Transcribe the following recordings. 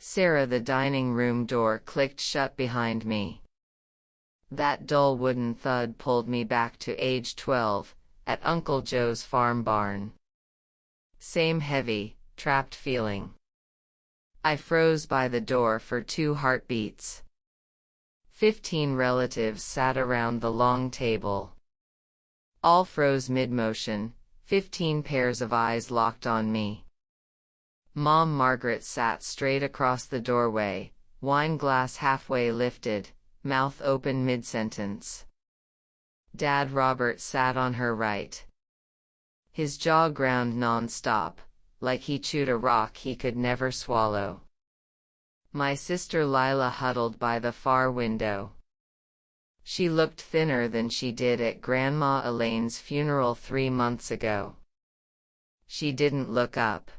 Sarah, the dining room door clicked shut behind me. That dull wooden thud pulled me back to age 12, at Uncle Joe's farm barn. Same heavy, trapped feeling. I froze by the door for 2 heartbeats. 15 relatives sat around the long table. All froze mid-motion, 15 pairs of eyes locked on me. Mom Margaret sat straight across the doorway, wine glass halfway lifted, mouth open mid-sentence. Dad Robert sat on her right. His jaw ground non-stop, like he chewed a rock he could never swallow. My sister Lila huddled by the far window. She looked thinner than she did at Grandma Elaine's funeral 3 months ago. She didn't look up.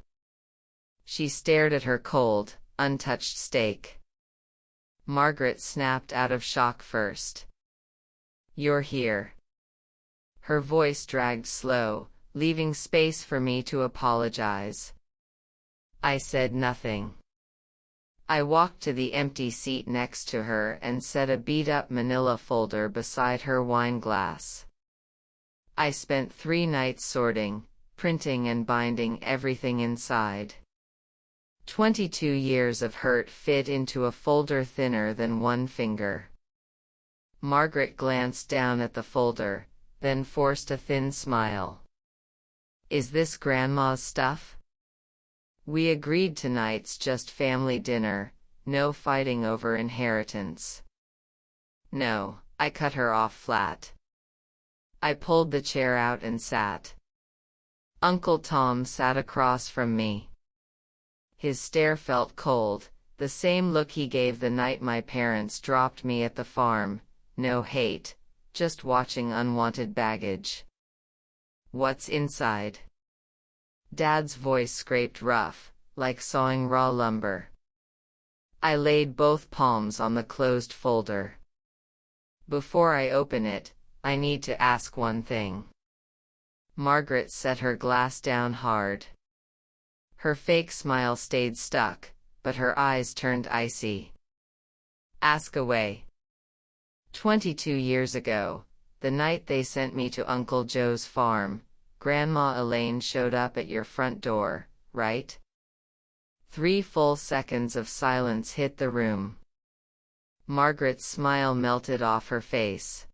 She stared at her cold, untouched steak. Margaret snapped out of shock first. "You're here." Her voice dragged slow, leaving space for me to apologize. I said nothing. I walked to the empty seat next to her and set a beat-up manila folder beside her wine glass. I spent 3 nights sorting, printing and binding everything inside. 22 years of hurt fit into a folder thinner than 1 finger. Margaret glanced down at the folder, then forced a thin smile. "Is this Grandma's stuff?" "We agreed tonight's just family dinner, no fighting over inheritance." "No," I cut her off flat. I pulled the chair out and sat. Uncle Tom sat across from me. His stare felt cold, the same look he gave the night my parents dropped me at the farm, no hate, just watching unwanted baggage. "What's inside?" Dad's voice scraped rough, like sawing raw lumber. I laid both palms on the closed folder. "Before I open it, I need to ask one thing." Margaret set her glass down hard. Her fake smile stayed stuck, but her eyes turned icy. "Ask away." 22 years ago, the night they sent me to Uncle Joe's farm, Grandma Elaine showed up at your front door, right? 3 full seconds of silence hit the room. Margaret's smile melted off her face.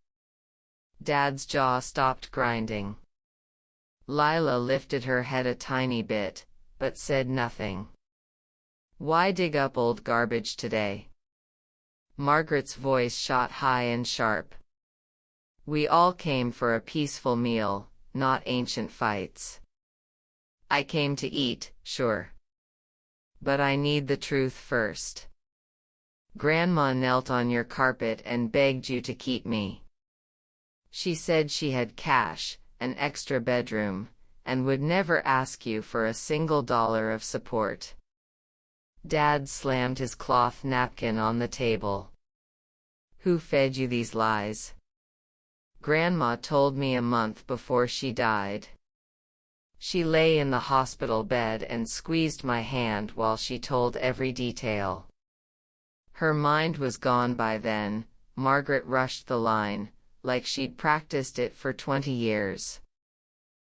Dad's jaw stopped grinding. Lila lifted her head a tiny bit, but said nothing. "Why dig up old garbage today?" Margaret's voice shot high and sharp. "We all came for a peaceful meal, not ancient fights." "I came to eat, sure. But I need the truth first. Grandma knelt on your carpet and begged you to keep me. She said she had cash, an extra bedroom, and would never ask you for a single dollar of support." Dad slammed his cloth napkin on the table. "Who fed you these lies?" "Grandma told me a month before she died. She lay in the hospital bed and squeezed my hand while she told every detail." Her mind was gone by then, Margaret rushed the line, like she'd practiced it for 20 years.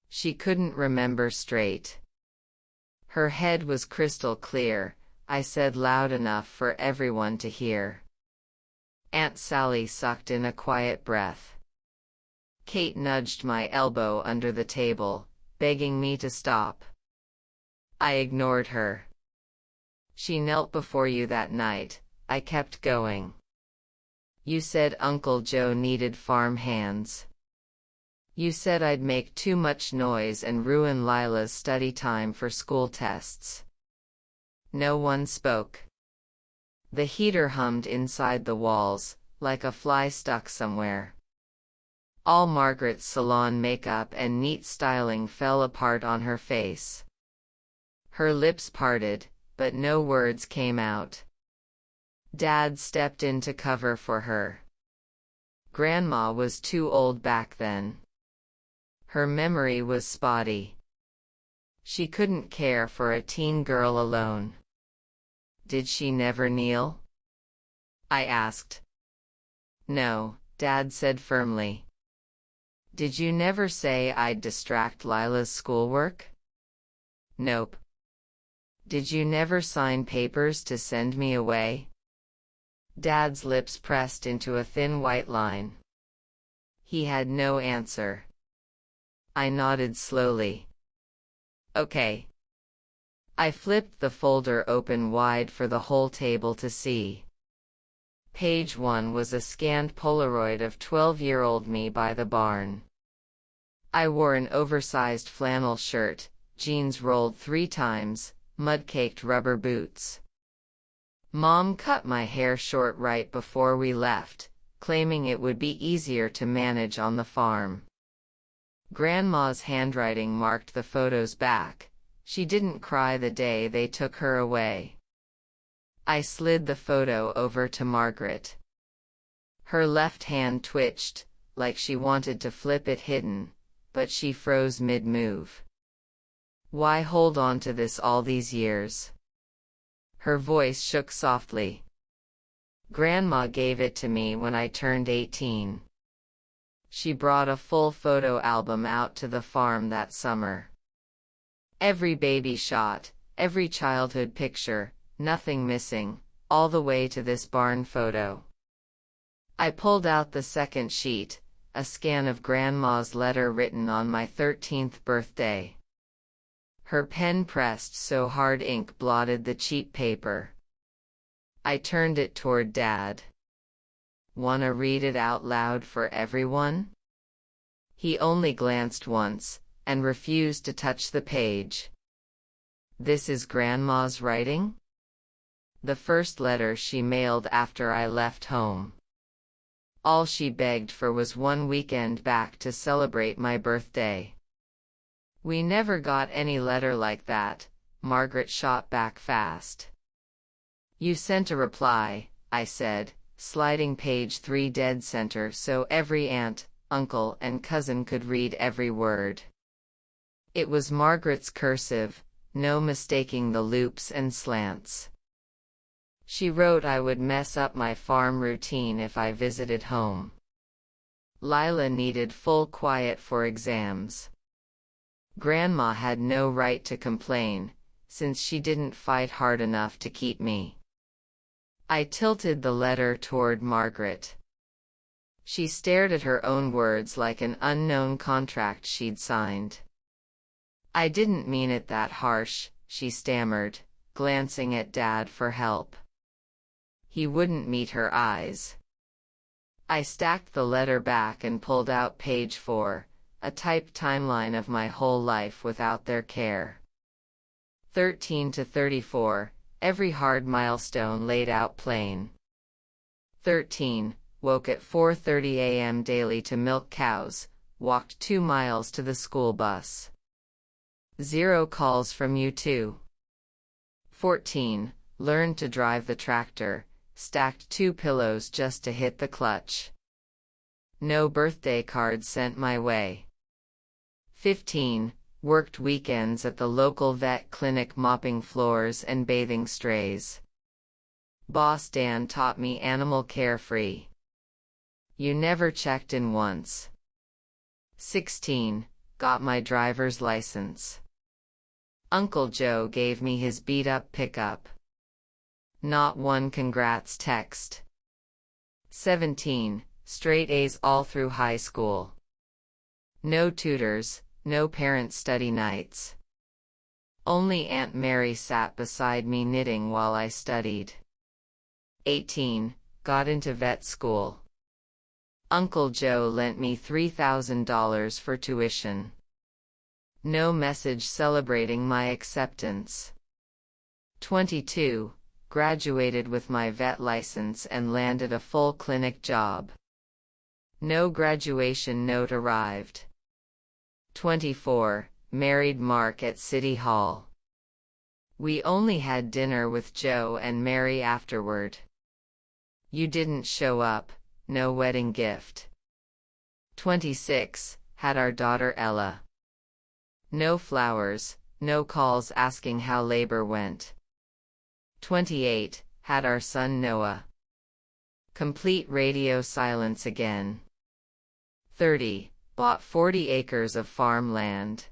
She couldn't remember straight. Her head was crystal clear, I said loud enough for everyone to hear. Aunt Sally sucked in a quiet breath. Kate nudged my elbow under the table, begging me to stop. I ignored her. "She knelt before you that night," I kept going. "You said Uncle Joe needed farm hands. You said I'd make too much noise and ruin Lila's study time for school tests." No one spoke. The heater hummed inside the walls, like a fly stuck somewhere. All Margaret's salon makeup and neat styling fell apart on her face. Her lips parted, but no words came out. Dad stepped in to cover for her. Grandma was too old back then. Her memory was spotty. She couldn't care for a teen girl alone. Did she never kneel? I asked. No, Dad said firmly. Did you never say I'd distract Lila's schoolwork? Nope. Did you never sign papers to send me away? Dad's lips pressed into a thin white line. He had no answer. I nodded slowly. Okay. I flipped the folder open wide for the whole table to see. Page 1 was a scanned Polaroid of 12-year-old me by the barn. I wore an oversized flannel shirt, jeans rolled 3 times, mud-caked rubber boots. Mom cut my hair short right before we left, claiming it would be easier to manage on the farm. Grandma's handwriting marked the photo's back. She didn't cry the day they took her away. I slid the photo over to Margaret. Her left hand twitched, like she wanted to flip it hidden, but she froze mid-move. Why hold on to this all these years? Her voice shook softly. Grandma gave it to me when I turned 18. She brought a full photo album out to the farm that summer. Every baby shot, every childhood picture, nothing missing, all the way to this barn photo. I pulled out the second sheet, a scan of Grandma's letter written on my 13th birthday. Her pen pressed so hard ink blotted the cheap paper. I turned it toward Dad. Wanna read it out loud for everyone? He only glanced once, and refused to touch the page. This is Grandma's writing? The first letter she mailed after I left home. All she begged for was one weekend back to celebrate my birthday. We never got any letter like that, Margaret shot back fast. You sent a reply, I said, sliding page 3 dead center so every aunt, uncle and cousin could read every word. It was Margaret's cursive, no mistaking the loops and slants. She wrote I would mess up my farm routine if I visited home. Lila needed full quiet for exams. Grandma had no right to complain, since she didn't fight hard enough to keep me. I tilted the letter toward Margaret. She stared at her own words like an unknown contract she'd signed. I didn't mean it that harsh, she stammered, glancing at Dad for help. He wouldn't meet her eyes. I stacked the letter back and pulled out page 4, a typed timeline of my whole life without their care. 13 to 34, every hard milestone laid out plain. 13, woke at 4:30 a.m. daily to milk cows, walked 2 miles to the school bus. 0 calls from you too. 14, learned to drive the tractor, stacked 2 pillows just to hit the clutch. No birthday cards sent my way. 15, worked weekends at the local vet clinic mopping floors and bathing strays. Boss Dan taught me animal care free. You never checked in once. 16, got my driver's license. Uncle Joe gave me his beat-up pickup. Not one congrats text. 17, straight A's all through high school. No tutors, no parent study nights. Only Aunt Mary sat beside me knitting while I studied. 18, got into vet school. Uncle Joe lent me $3,000 for tuition. No message celebrating my acceptance. 22, graduated with my vet license and landed a full clinic job. No graduation note arrived. 24, married Mark at City Hall. We only had dinner with Joe and Mary afterward. You didn't show up, no wedding gift. 26, had our daughter Ella. No flowers, no calls asking how labor went. 28. Had our son Noah. Complete radio silence again. 30. Bought 40 acres of farmland.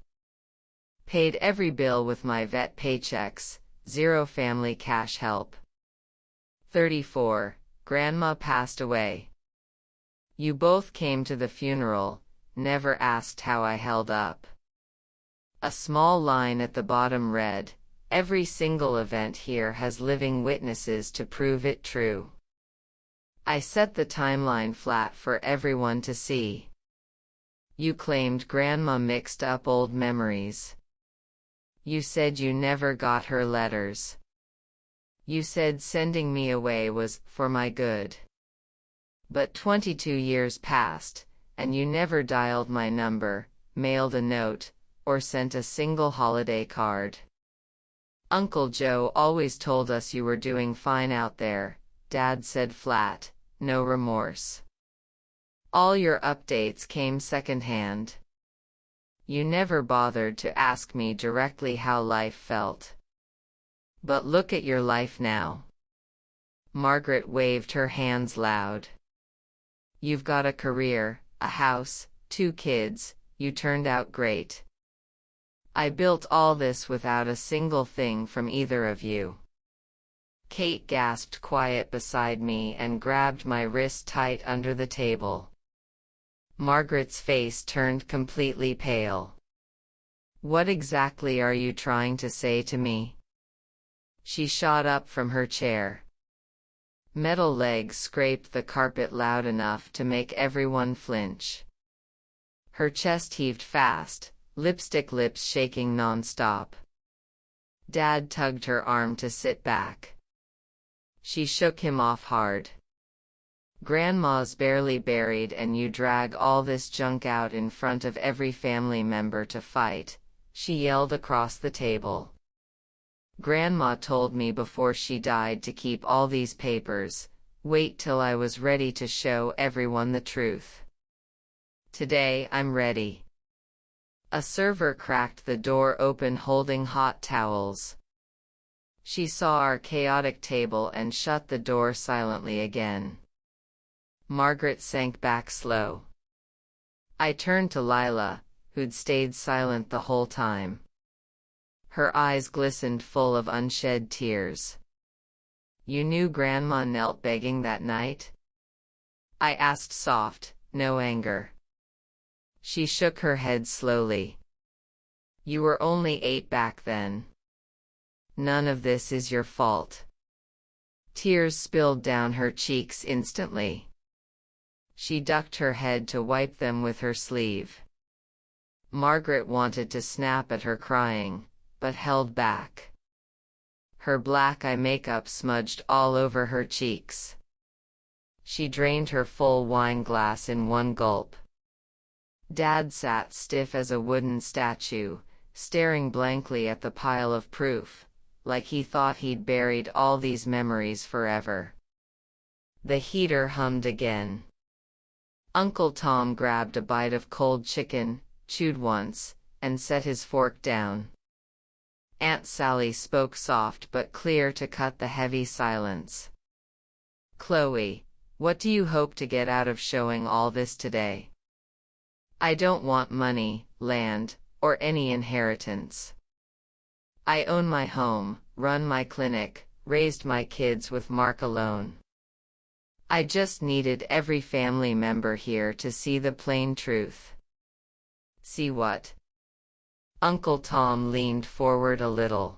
Paid every bill with my vet paychecks, 0 family cash help. 34. Grandma passed away. You both came to the funeral, never asked how I held up. A small line at the bottom read, every single event here has living witnesses to prove it true. I set the timeline flat for everyone to see. You claimed Grandma mixed up old memories. You said you never got her letters. You said sending me away was for my good. But 22 years passed, and you never dialed my number, mailed a note, or sent a single holiday card. Uncle Joe always told us you were doing fine out there, Dad said flat, no remorse. All your updates came secondhand. You never bothered to ask me directly how life felt. But look at your life now. Margaret waved her hands loud. You've got a career, a house, 2 kids, you turned out great. I built all this without a single thing from either of you. Kate gasped quiet beside me and grabbed my wrist tight under the table. Margaret's face turned completely pale. What exactly are you trying to say to me? She shot up from her chair. Metal legs scraped the carpet loud enough to make everyone flinch. Her chest heaved fast, lipstick lips shaking non-stop. Dad tugged her arm to sit back. She shook him off hard. Grandma's barely buried and you drag all this junk out in front of every family member to fight, she yelled across the table. Grandma told me before she died to keep all these papers, wait till I was ready to show everyone the truth. Today I'm ready. A server cracked the door open holding hot towels. She saw our chaotic table and shut the door silently again. Margaret sank back slow. I turned to Lila, who'd stayed silent the whole time. Her eyes glistened full of unshed tears. You knew Grandma knelt begging that night? I asked soft, no anger. She shook her head slowly. You were only 8 back then. None of this is your fault. Tears spilled down her cheeks instantly. She ducked her head to wipe them with her sleeve. Margaret wanted to snap at her crying, but held back. Her black eye makeup smudged all over her cheeks. She drained her full wine glass in one gulp. Dad sat stiff as a wooden statue, staring blankly at the pile of proof, like he thought he'd buried all these memories forever. The heater hummed again. Uncle Tom grabbed a bite of cold chicken, chewed once, and set his fork down. Aunt Sally spoke soft but clear to cut the heavy silence. Chloe, what do you hope to get out of showing all this today? I don't want money, land, or any inheritance. I own my home, run my clinic, raised my kids with Mark alone. I just needed every family member here to see the plain truth. See what? Uncle Tom leaned forward a little.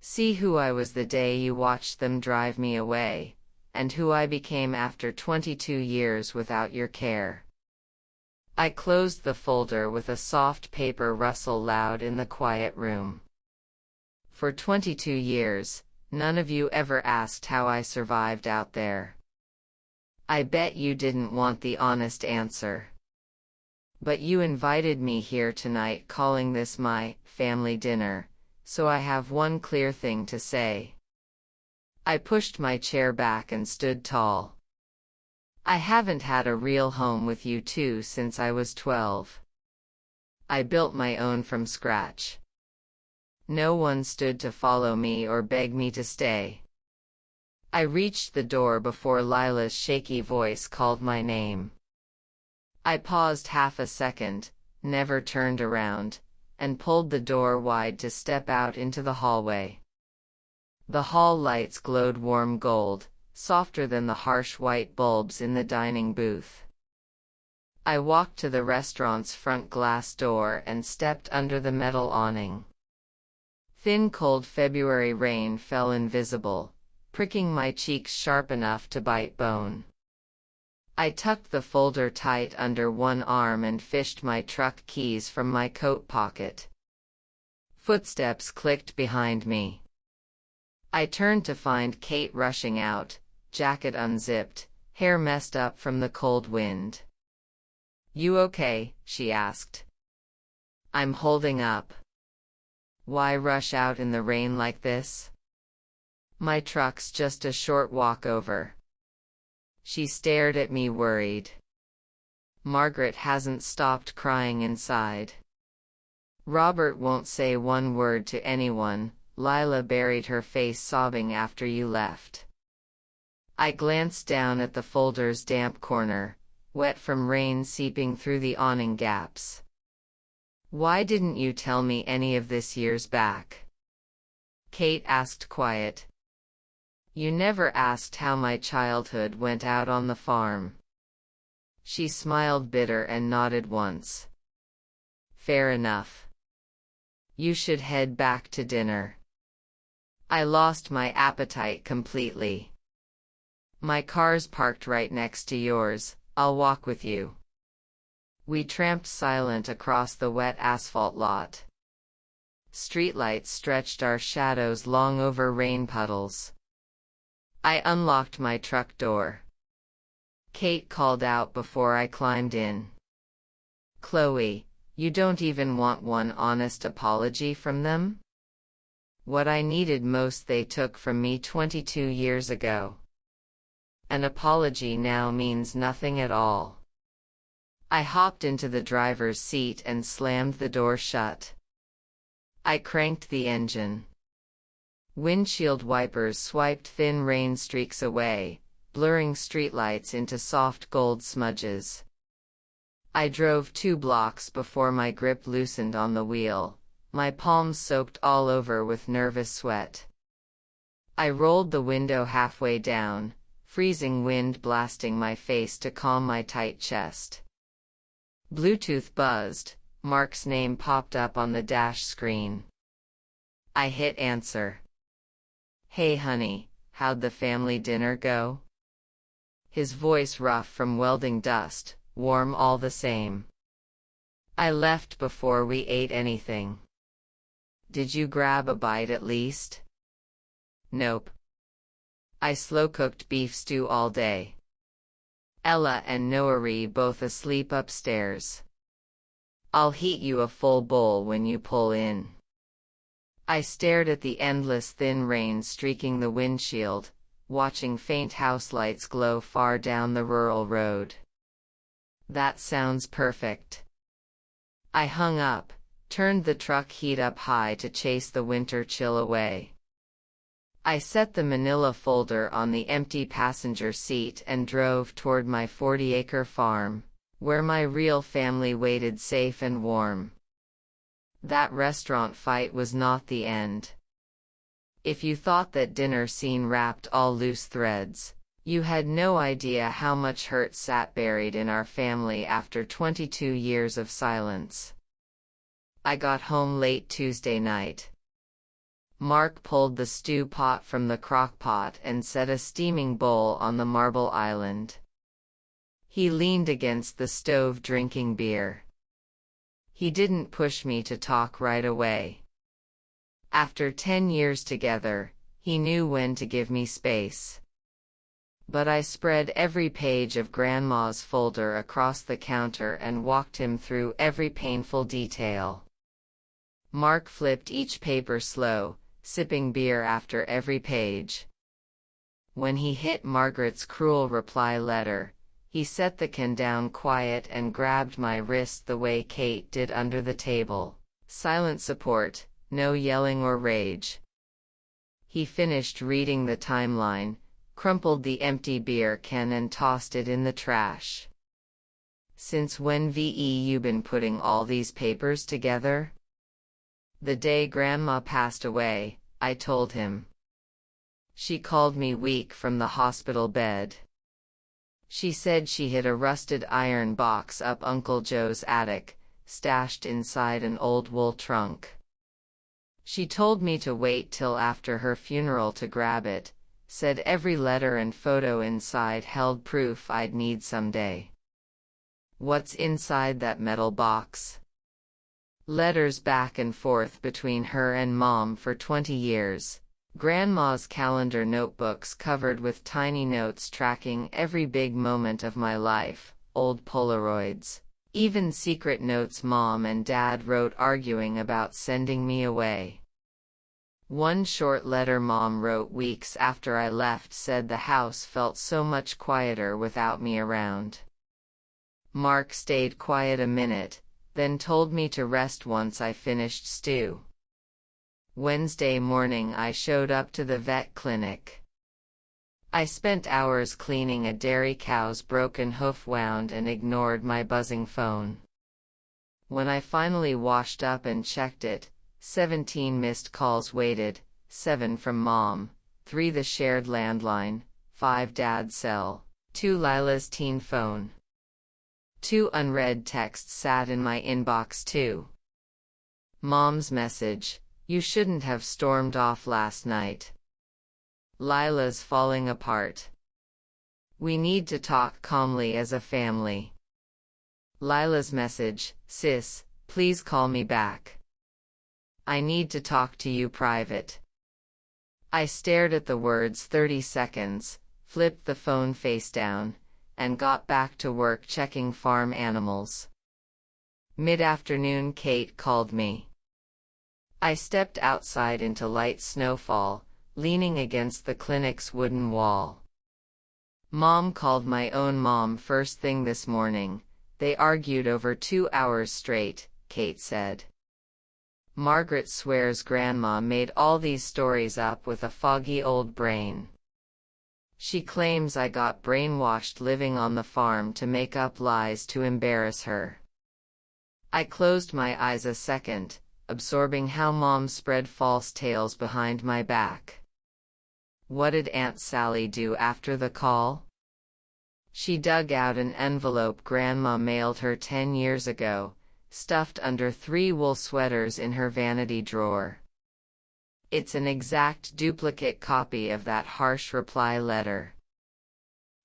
See who I was the day you watched them drive me away, and who I became after 22 years without your care. I closed the folder with a soft paper rustle loud in the quiet room. For 22 years, none of you ever asked how I survived out there. I bet you didn't want the honest answer. But you invited me here tonight calling this my family dinner, so I have one clear thing to say. I pushed my chair back and stood tall. I haven't had a real home with you two since I was 12. I built my own from scratch. No one stood to follow me or beg me to stay. I reached the door before Lila's shaky voice called my name. I paused half a second, never turned around, and pulled the door wide to step out into the hallway. The hall lights glowed warm gold, softer than the harsh white bulbs in the dining booth. I walked to the restaurant's front glass door and stepped under the metal awning. Thin cold February rain fell invisible, pricking my cheeks sharp enough to bite bone. I tucked the folder tight under one arm and fished my truck keys from my coat pocket. Footsteps clicked behind me. I turned to find Kate rushing out, jacket unzipped, hair messed up from the cold wind. "You okay?" she asked. "I'm holding up." "Why rush out in the rain like this?" "My truck's just a short walk over." She stared at me worried. "Margaret hasn't stopped crying inside." "Robert won't say one word to anyone. Lila buried her face sobbing after you left." I glanced down at the folder's damp corner, wet from rain seeping through the awning gaps. "Why didn't you tell me any of this years back?" Kate asked quiet. "You never asked how my childhood went out on the farm." She smiled bitter and nodded once. "Fair enough. You should head back to dinner." I lost my appetite completely. "My car's parked right next to yours. I'll walk with you." We tramped silent across the wet asphalt lot. Streetlights stretched our shadows long over rain puddles. I unlocked my truck door. Kate called out before I climbed in. "Chloe, you don't even want one honest apology from them?" What I needed most they took from me 22 years ago. An apology now means nothing at all. I hopped into the driver's seat and slammed the door shut. I cranked the engine. Windshield wipers swiped thin rain streaks away, blurring streetlights into soft gold smudges. I drove 2 blocks before my grip loosened on the wheel, my palms soaked all over with nervous sweat. I rolled the window halfway down, freezing wind blasting my face to calm my tight chest. Bluetooth buzzed, Mark's name popped up on the dash screen. I hit answer. "Hey honey, how'd the family dinner go?" His voice rough from welding dust, warm all the same. "I left before we ate anything." "Did you grab a bite at least?" "Nope. I slow-cooked beef stew all day." Ella and Noari both asleep upstairs. "I'll heat you a full bowl when you pull in." I stared at the endless thin rain streaking the windshield, watching faint house lights glow far down the rural road. "That sounds perfect." I hung up, turned the truck heat up high to chase the winter chill away. I set the manila folder on the empty passenger seat and drove toward my 40-acre farm, where my real family waited safe and warm. That restaurant fight was not the end. If you thought that dinner scene wrapped all loose threads, you had no idea how much hurt sat buried in our family after 22 years of silence. I got home late Tuesday night. Mark pulled the stew pot from the crock pot and set a steaming bowl on the marble island. He leaned against the stove drinking beer. He didn't push me to talk right away. After 10 years together, he knew when to give me space. But I spread every page of Grandma's folder across the counter and walked him through every painful detail. Mark flipped each paper slow, sipping beer after every page. When he hit Margaret's cruel reply letter, he set the can down quiet and grabbed my wrist the way Kate did under the table. Silent support, no yelling or rage. He finished reading the timeline, crumpled the empty beer can and tossed it in the trash. Since when you been putting all these papers together? The day Grandma passed away, I told him. She called me weak from the hospital bed. She said she hid a rusted iron box up Uncle Joe's attic, stashed inside an old wool trunk. She told me to wait till after her funeral to grab it, said every letter and photo inside held proof I'd need someday. What's inside that metal box? Letters back and forth between her and Mom for 20 years. Grandma's calendar notebooks covered with tiny notes tracking every big moment of my life, old Polaroids, even secret notes Mom and Dad wrote arguing about sending me away. One short letter Mom wrote weeks after I left said the house felt so much quieter without me around. Mark stayed quiet a minute, then told me to rest once I finished stew. Wednesday morning I showed up to the vet clinic. I spent hours cleaning a dairy cow's broken hoof wound and ignored my buzzing phone. When I finally washed up and checked it, 17 missed calls waited, 7 from Mom, 3 the shared landline, 5 Dad's cell, 2 Lila's teen phone. 2 unread texts sat in my inbox too. Mom's message: "You shouldn't have stormed off last night. Lila's falling apart. We need to talk calmly as a family." Lila's message: "Sis, please call me back. I need to talk to you private." I stared at the words 30 seconds, flipped the phone face down, and got back to work checking farm animals. Mid-afternoon Kate called me. I stepped outside into light snowfall, leaning against the clinic's wooden wall. Mom called my own mom first thing this morning. They argued over 2 hours straight, Kate said. Margaret swears Grandma made all these stories up with a foggy old brain. She claims I got brainwashed living on the farm to make up lies to embarrass her. I closed my eyes a second, absorbing how Mom spread false tales behind my back. What did Aunt Sally do after the call? She dug out an envelope Grandma mailed her 10 years ago, stuffed under 3 wool sweaters in her vanity drawer. It's an exact duplicate copy of that harsh reply letter.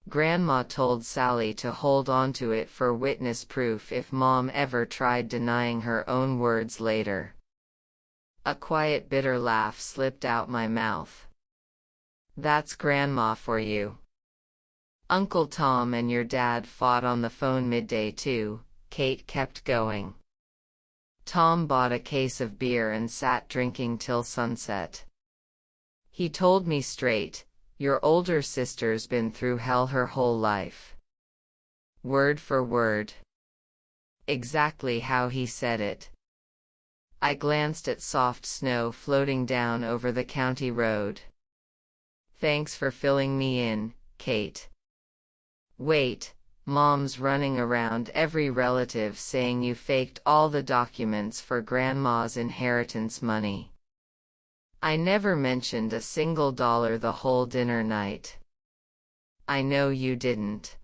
Grandma told Sally to hold onto it for witness proof if Mom ever tried denying her own words later. A quiet bitter laugh slipped out my mouth. That's Grandma for you. Uncle Tom and your dad fought on the phone midday too, Kate kept going. Tom bought a case of beer and sat drinking till sunset. He told me straight, "Your older sister's been through hell her whole life." Word for word. Exactly how he said it. I glanced at soft snow floating down over the county road. Thanks for filling me in, Kate. Wait. Mom's running around every relative saying you faked all the documents for Grandma's inheritance money. I never mentioned a single dollar the whole dinner night. I know you didn't.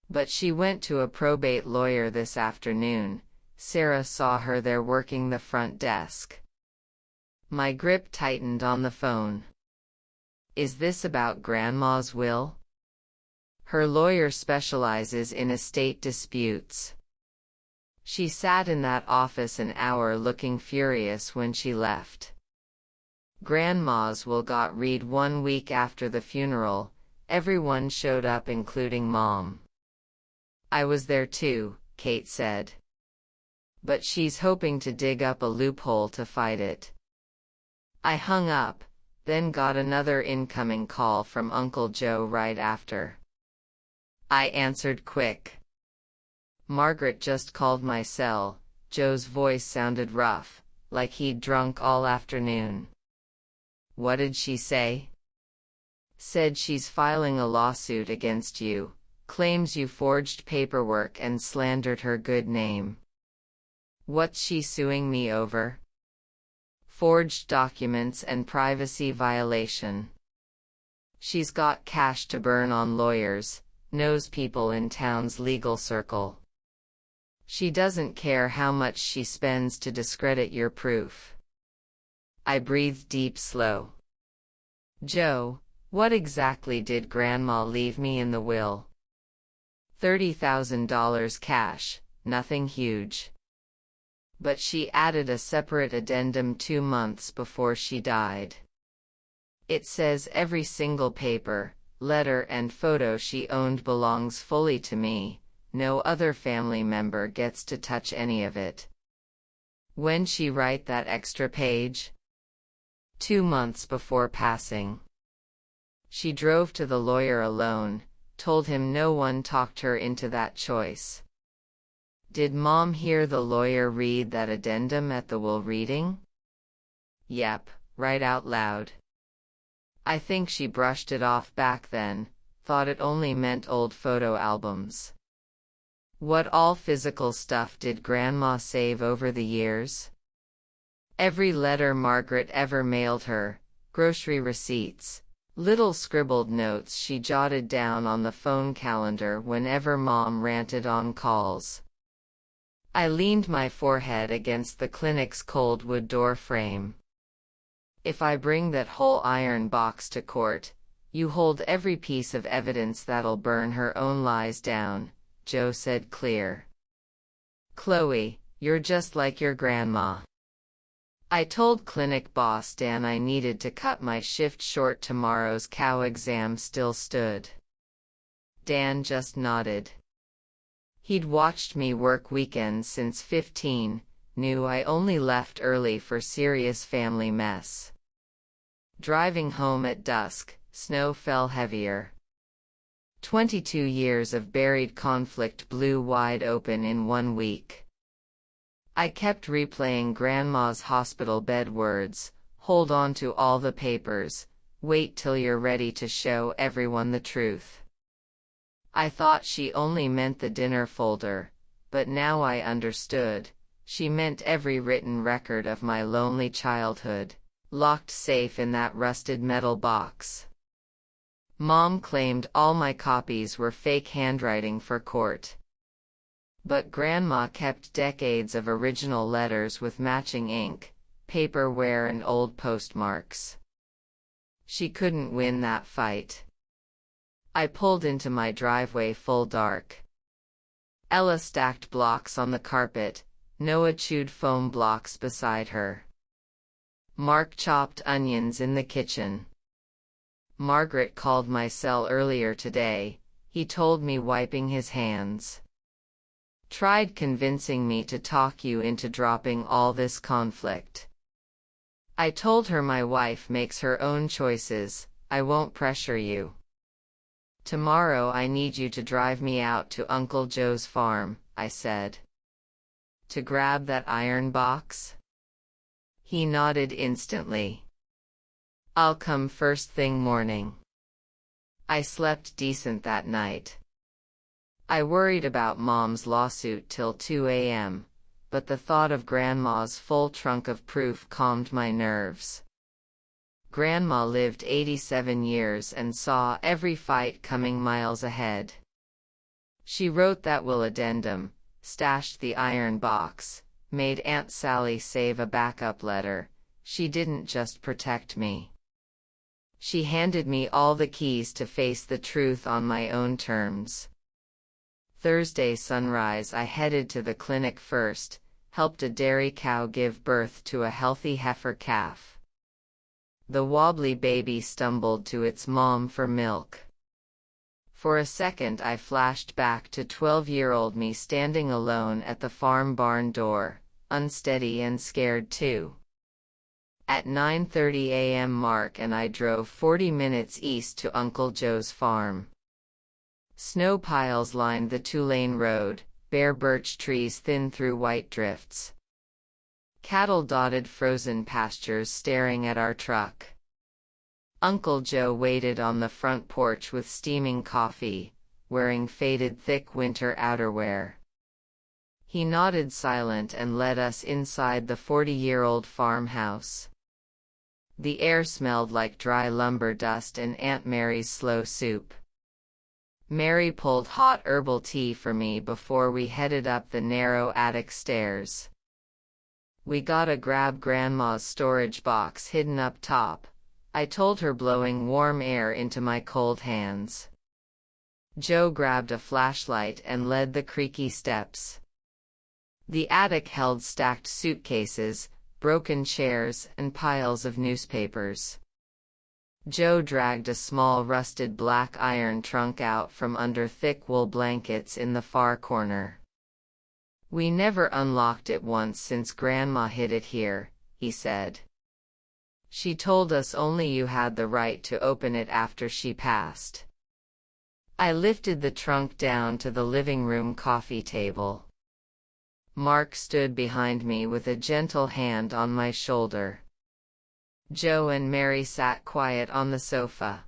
But she went to a probate lawyer this afternoon. Sarah saw her there working the front desk. My grip tightened on the phone. Is this about Grandma's will? Her lawyer specializes in estate disputes. She sat in that office an hour looking furious when she left. Grandma's will got read 1 week after the funeral. Everyone showed up including Mom. I was there too, Kate said. But she's hoping to dig up a loophole to fight it. I hung up, then got another incoming call from Uncle Joe right after. I answered quick. Margaret just called my cell. Joe's voice sounded rough, like he'd drunk all afternoon. What did she say? Said she's filing a lawsuit against you, claims you forged paperwork and slandered her good name. What's she suing me over? Forged documents and privacy violation. She's got cash to burn on lawyers, knows people in town's legal circle. She doesn't care how much she spends to discredit your proof. I breathed deep slow. Joe, what exactly did Grandma leave me in the will? $30,000 cash, nothing huge. But she added a separate addendum 2 months before she died. It says every single paper, letter and photo she owned belongs fully to me. No other family member gets to touch any of it. When'd she write that extra page? 2 months before passing. She drove to the lawyer alone, told him no one talked her into that choice. Did Mom hear the lawyer read that addendum at the will reading? Yep, right out loud. I think she brushed it off back then, thought it only meant old photo albums. What all physical stuff did Grandma save over the years? Every letter Margaret ever mailed her, grocery receipts, little scribbled notes she jotted down on the phone calendar whenever Mom ranted on calls. I leaned my forehead against the clinic's cold wood door frame. If I bring that whole iron box to court, you hold every piece of evidence that'll burn her own lies down, Joe said clear. Chloe, you're just like your grandma. I told clinic boss Dan I needed to cut my shift short. Tomorrow's cow exam still stood. Dan just nodded. He'd watched me work weekends since 15, knew I only left early for serious family mess. Driving home at dusk, snow fell heavier. 22 years of buried conflict blew wide open in 1 week. I kept replaying Grandma's hospital bed words, hold on to all the papers, wait till you're ready to show everyone the truth. I thought she only meant the dinner folder, but now I understood. She meant every written record of my lonely childhood, locked safe in that rusted metal box. Mom claimed all my copies were fake handwriting for court. But Grandma kept decades of original letters with matching ink, paper wear and old postmarks. She couldn't win that fight. I pulled into my driveway full dark. Ella stacked blocks on the carpet, Noah chewed foam blocks beside her. Mark chopped onions in the kitchen. Margaret called my cell earlier today, he told me, wiping his hands. Tried convincing me to talk you into dropping all this conflict. I told her my wife makes her own choices, I won't pressure you. Tomorrow I need you to drive me out to Uncle Joe's farm, I said. To grab that iron box? He nodded instantly. I'll come first thing morning. I slept decent that night. I worried about Mom's lawsuit till 2 a.m., but the thought of Grandma's full trunk of proof calmed my nerves. Grandma lived 87 years and saw every fight coming miles ahead. She wrote that will addendum, stashed the iron box, made Aunt Sally save a backup letter. She didn't just protect me. She handed me all the keys to face the truth on my own terms. Thursday sunrise I headed to the clinic first, helped a dairy cow give birth to a healthy heifer calf. The wobbly baby stumbled to its mom for milk. For a second I flashed back to 12-year-old me standing alone at the farm barn door, unsteady and scared too. At 9:30 a.m. Mark and I drove 40 minutes east to Uncle Joe's farm. Snow piles lined the two-lane road, bare birch trees thin through white drifts. cattle-dotted frozen pastures staring at our truck. Uncle Joe waited on the front porch with steaming coffee, wearing faded thick winter outerwear. He nodded silent and led us inside the 40-year-old farmhouse. The air smelled like dry lumber dust and Aunt Mary's slow soup. Mary pulled hot herbal tea for me before we headed up the narrow attic stairs. We gotta grab Grandma's storage box hidden up top, I told her, blowing warm air into my cold hands. Joe grabbed a flashlight and led the creaky steps. The attic held stacked suitcases, broken chairs, and piles of newspapers. Joe dragged a small rusted black iron trunk out from under thick wool blankets in the far corner. "We never unlocked it once since Grandma hid it here," he said. "She told us only you had the right to open it after she passed." I lifted the trunk down to the living room coffee table. Mark stood behind me with a gentle hand on my shoulder. Joe and Mary sat quiet on the sofa.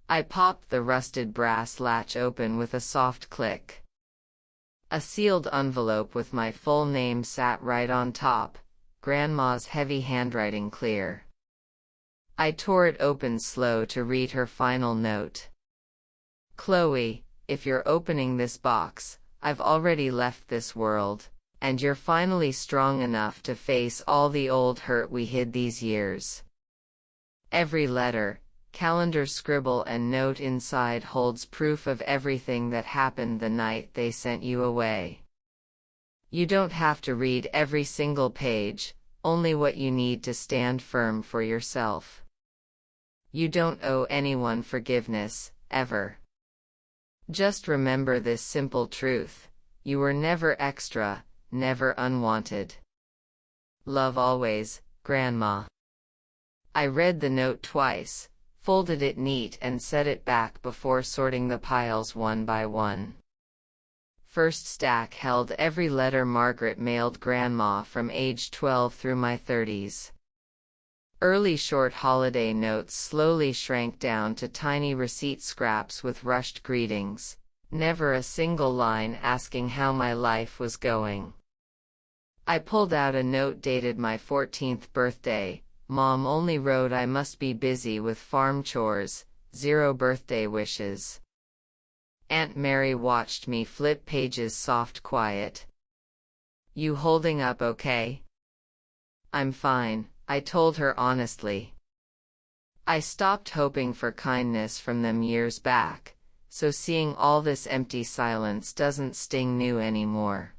I popped the rusted brass latch open with a soft click. A sealed envelope with my full name sat right on top, Grandma's heavy handwriting clear. I tore it open slow to read her final note. "Chloe, if you're opening this box, I've already left this world, and you're finally strong enough to face all the old hurt we hid these years. Every letter, calendar scribble and note inside holds proof of everything that happened the night they sent you away. You don't have to read every single page, only what you need to stand firm for yourself. You don't owe anyone forgiveness, ever. Just remember this simple truth: you were never extra, never unwanted. Love always, Grandma." I read the note twice, folded it neat and set it back before sorting the piles one by one. First stack held every letter Margaret mailed Grandma from age 12 through my 30s. Early short holiday notes slowly shrank down to tiny receipt scraps with rushed greetings, never a single line asking how my life was going. I pulled out a note dated my 14th birthday. Mom only wrote I must be busy with farm chores, 0 birthday wishes. Aunt Mary watched me flip pages soft quiet. "You holding up okay?" "I'm fine," I told her honestly. I stopped hoping for kindness from them years back, so seeing all this empty silence doesn't sting new anymore.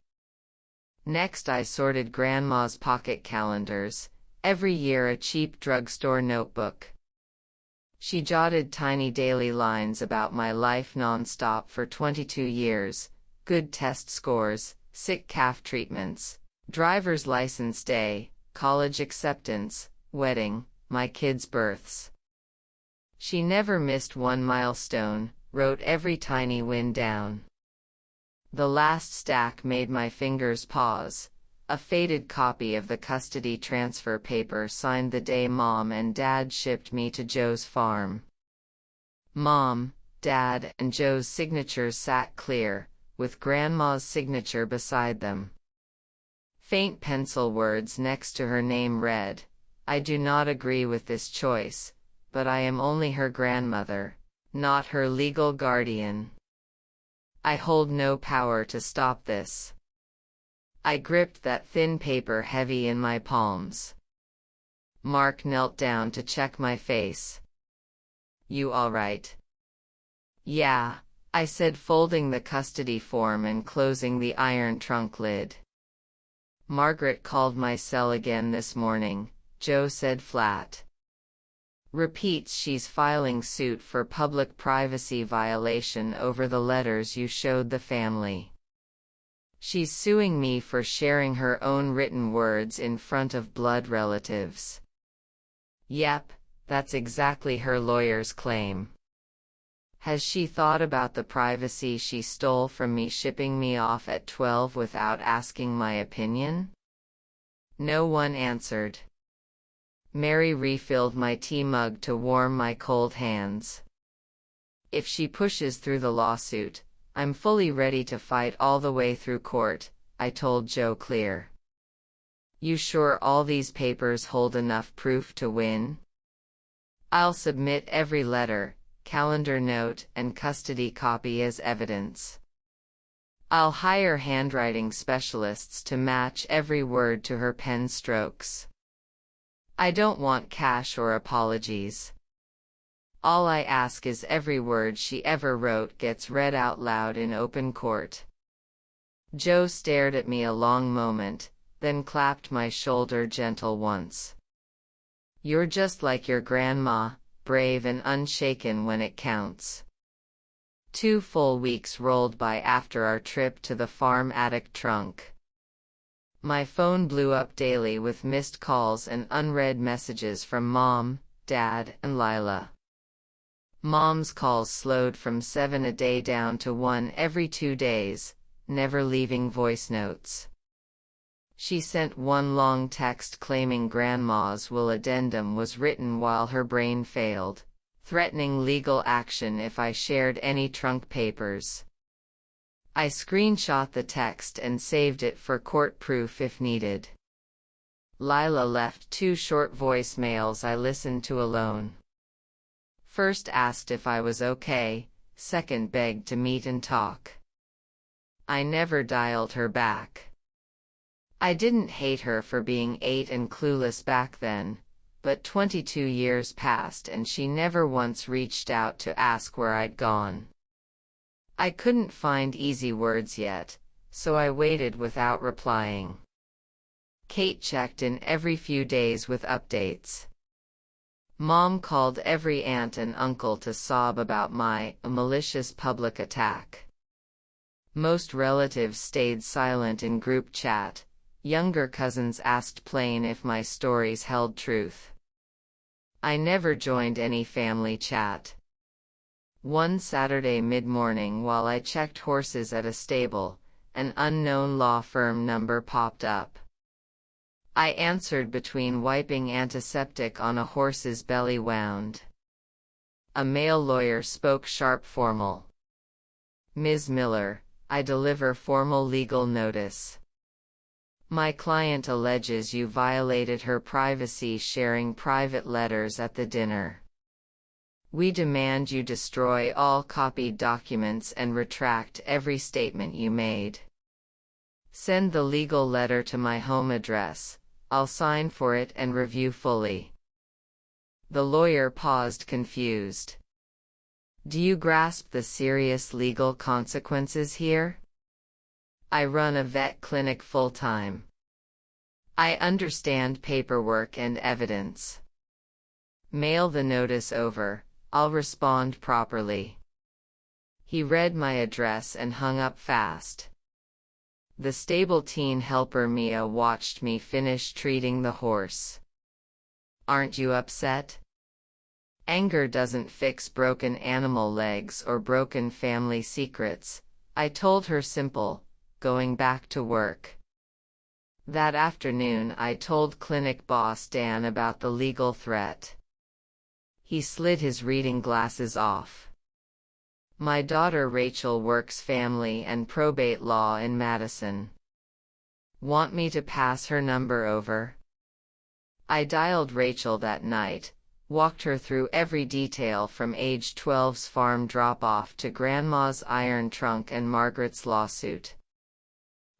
Next I sorted Grandma's pocket calendars, every year a cheap drugstore notebook. She jotted tiny daily lines about my life non-stop for 22 years, good test scores, sick calf treatments, driver's license day, college acceptance, wedding, my kids' births. She never missed one milestone, wrote every tiny win down. The last stack made my fingers pause. A faded copy of the custody transfer paper signed the day Mom and Dad shipped me to Joe's farm. Mom, Dad, and Joe's signatures sat clear, with Grandma's signature beside them. Faint pencil words next to her name read, "I do not agree with this choice, but I am only her grandmother, not her legal guardian. I hold no power to stop this." I gripped that thin paper heavy in my palms. Mark knelt down to check my face. "You all right?" "Yeah," I said, folding the custody form and closing the iron trunk lid. "Margaret called my cell again this morning," Joe said flat. "Repeats she's filing suit for public privacy violation over the letters you showed the family. She's suing me for sharing her own written words in front of blood relatives." "Yep, that's exactly her lawyer's claim." "Has she thought about the privacy she stole from me shipping me off at 12 without asking my opinion?" No one answered. Mary refilled my tea mug to warm my cold hands. If she pushes through the lawsuit, I'm fully ready to fight all the way through court, I told Joe clear. You sure all these papers hold enough proof to win? I'll submit every letter, calendar note, and custody copy as evidence. I'll hire handwriting specialists to match every word to her pen strokes. I don't want cash or apologies. All I ask is every word she ever wrote gets read out loud in open court. Joe stared at me a long moment, then clapped my shoulder gentle once. You're just like your grandma, brave and unshaken when it counts. 2 full weeks rolled by after our trip to the farm attic trunk. My phone blew up daily with missed calls and unread messages from Mom, Dad, and Lila. Mom's calls slowed from 7 a day down to 1 every 2 days, never leaving voice notes. She sent one long text claiming Grandma's will addendum was written while her brain failed, threatening legal action if I shared any trunk papers. I screenshot the text and saved it for court proof if needed. Lila left 2 short voicemails I listened to alone. First asked if I was okay, second begged to meet and talk. I never dialed her back. I didn't hate her for being 8 and clueless back then, but 22 years passed and she never once reached out to ask where I'd gone. I couldn't find easy words yet, so I waited without replying. Kate checked in every few days with updates. Mom called every aunt and uncle to sob about my malicious public attack. Most relatives stayed silent in group chat. Younger cousins asked plain if my stories held truth. I never joined any family chat. One Saturday mid-morning while I checked horses at a stable, an unknown law firm number popped up. I answered between wiping antiseptic on a horse's belly wound. A male lawyer spoke sharp formal. Ms. Miller, I deliver formal legal notice. My client alleges you violated her privacy sharing private letters at the dinner. We demand you destroy all copied documents and retract every statement you made. Send the legal letter to my home address. I'll sign for it and review fully. The lawyer paused confused. Do you grasp the serious legal consequences here? I run a vet clinic full-time. I understand paperwork and evidence. Mail the notice over, I'll respond properly. He read my address and hung up fast. The stable teen helper Mia watched me finish treating the horse. Aren't you upset? Anger doesn't fix broken animal legs or broken family secrets, I told her simple, going back to work. That afternoon I told clinic boss Dan about the legal threat. He slid his reading glasses off. My daughter Rachel works family and probate law in Madison. Want me to pass her number over? I dialed Rachel that night, walked her through every detail from age 12's farm drop-off to Grandma's iron trunk and Margaret's lawsuit.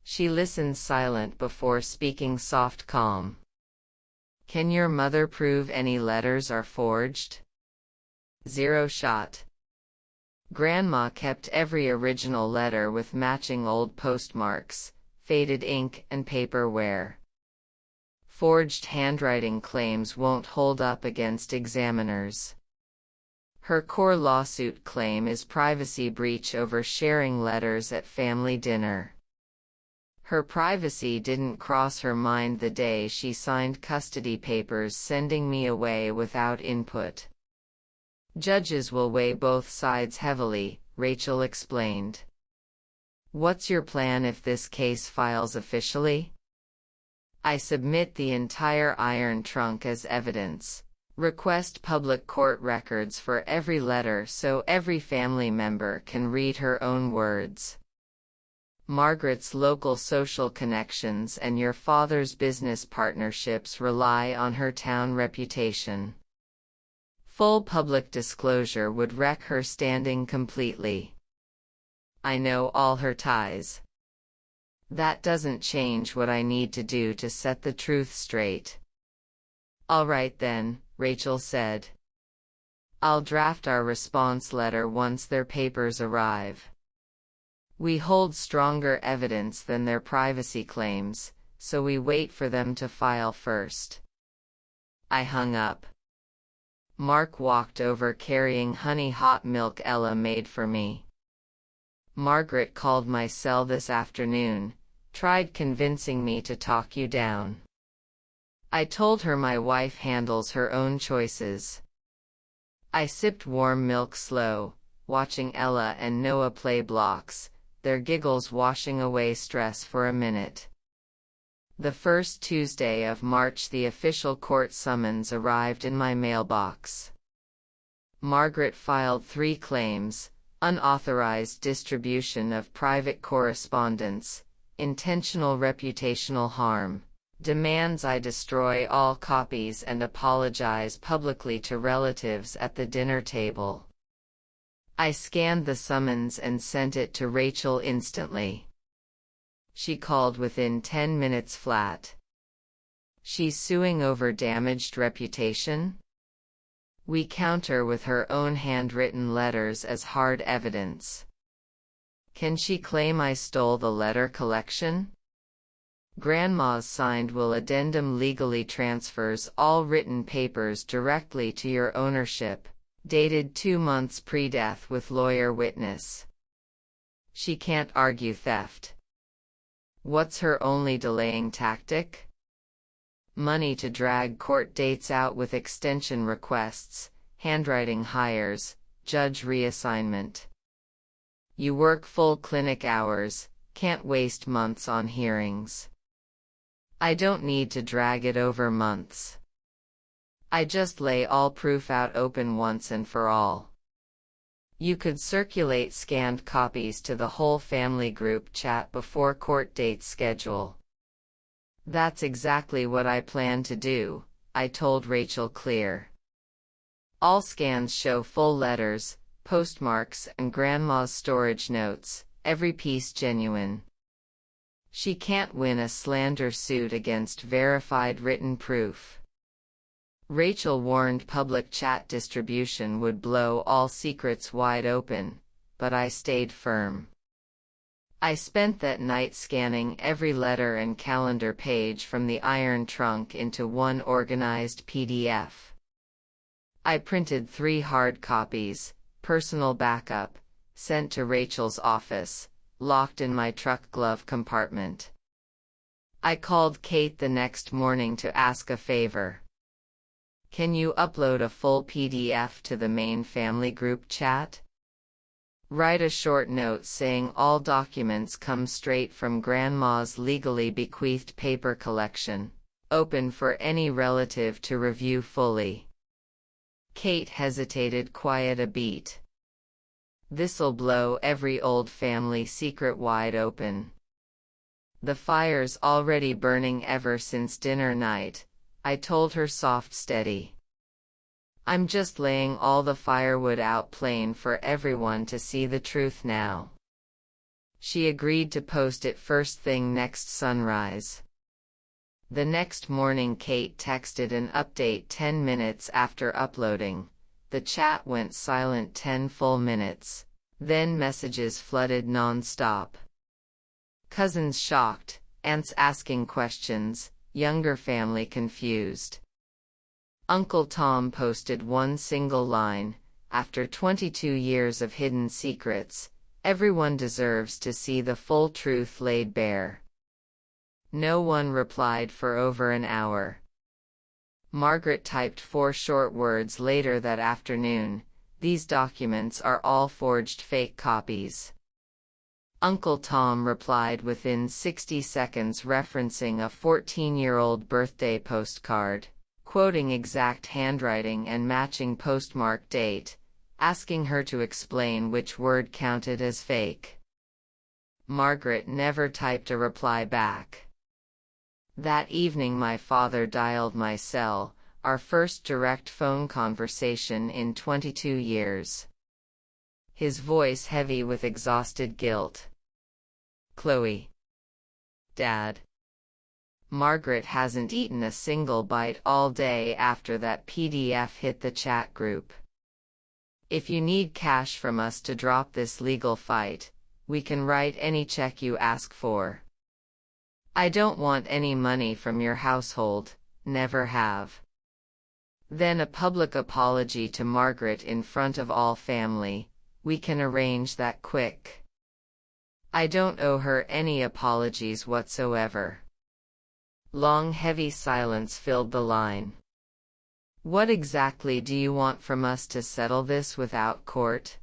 She listened silent before speaking soft calm. Can your mother prove any letters are forged? Zero shot. Grandma kept every original letter with matching old postmarks, faded ink and paper wear. Forged handwriting claims won't hold up against examiners. Her core lawsuit claim is privacy breach over sharing letters at family dinner. Her privacy didn't cross her mind the day she signed custody papers sending me away without input. Judges will weigh both sides heavily, Rachel explained. What's your plan if this case files officially? I submit the entire iron trunk as evidence. Request public court records for every letter so every family member can read her own words. Margaret's local social connections and your father's business partnerships rely on her town reputation. Full public disclosure would wreck her standing completely. I know all her ties. That doesn't change what I need to do to set the truth straight. All right then, Rachel said. I'll draft our response letter once their papers arrive. We hold stronger evidence than their privacy claims, so we wait for them to file first. I hung up. Mark walked over carrying honey hot milk Ella made for me. Margaret called my cell this afternoon, tried convincing me to talk you down. I told her my wife handles her own choices. I sipped warm milk slow, watching Ella and Noah play blocks, their giggles washing away stress for a minute. The first Tuesday of March the official court summons arrived in my mailbox. Margaret filed 3 claims: unauthorized distribution of private correspondence, intentional reputational harm, demands I destroy all copies and apologize publicly to relatives at the dinner table. I scanned the summons and sent it to Rachel instantly. She called within 10 minutes flat. She's suing over damaged reputation? We counter with her own handwritten letters as hard evidence. Can she claim I stole the letter collection? Grandma's signed will addendum legally transfers all written papers directly to your ownership, dated 2 months pre-death with lawyer witness. She can't argue theft. What's her only delaying tactic? Money to drag court dates out with extension requests, handwriting hires, judge reassignment. You work full clinic hours, can't waste months on hearings. I don't need to drag it over months. I just lay all proof out open once and for all. You could circulate scanned copies to the whole family group chat before court date schedule. That's exactly what I plan to do, I told Rachel clear. All scans show full letters, postmarks and Grandma's storage notes, every piece genuine. She can't win a slander suit against verified written proof. Rachel warned public chat distribution would blow all secrets wide open, but I stayed firm. I spent that night scanning every letter and calendar page from the iron trunk into one organized PDF. I printed 3 hard copies, personal backup, sent to Rachel's office, locked in my truck glove compartment. I called Kate the next morning to ask a favor. Can you upload a full PDF to the main family group chat? Write a short note saying all documents come straight from Grandma's legally bequeathed paper collection, open for any relative to review fully. Kate hesitated quite a beat. This'll blow every old family secret wide open. The fire's already burning ever since dinner night, I told her soft steady. I'm just laying all the firewood out plain for everyone to see the truth now. She agreed to post it first thing next sunrise. The next morning Kate texted an update 10 minutes after uploading. The chat went silent 10 full minutes. Then messages flooded non-stop. Cousins shocked, aunts asking questions, younger family confused. Uncle Tom posted one single line, after 22 years of hidden secrets, everyone deserves to see the full truth laid bare. No one replied for over an hour. Margaret typed 4 short words later that afternoon, these documents are all forged fake copies. Uncle Tom replied within 60 seconds, referencing a 14-year-old birthday postcard, quoting exact handwriting and matching postmark date, asking her to explain which word counted as fake. Margaret never typed a reply back. That evening my father dialed my cell, our first direct phone conversation in 22 years. His voice heavy with exhausted guilt. "Chloe. Dad. Margaret hasn't eaten a single bite all day after that PDF hit the chat group. If you need cash from us to drop this legal fight, we can write any check you ask for. I don't want any money from your household, never have." Then a public apology to Margaret in front of all family. "We can arrange that quick." I don't owe her any apologies whatsoever. Long heavy silence filled the line. "What exactly do you want from us to settle this without court?"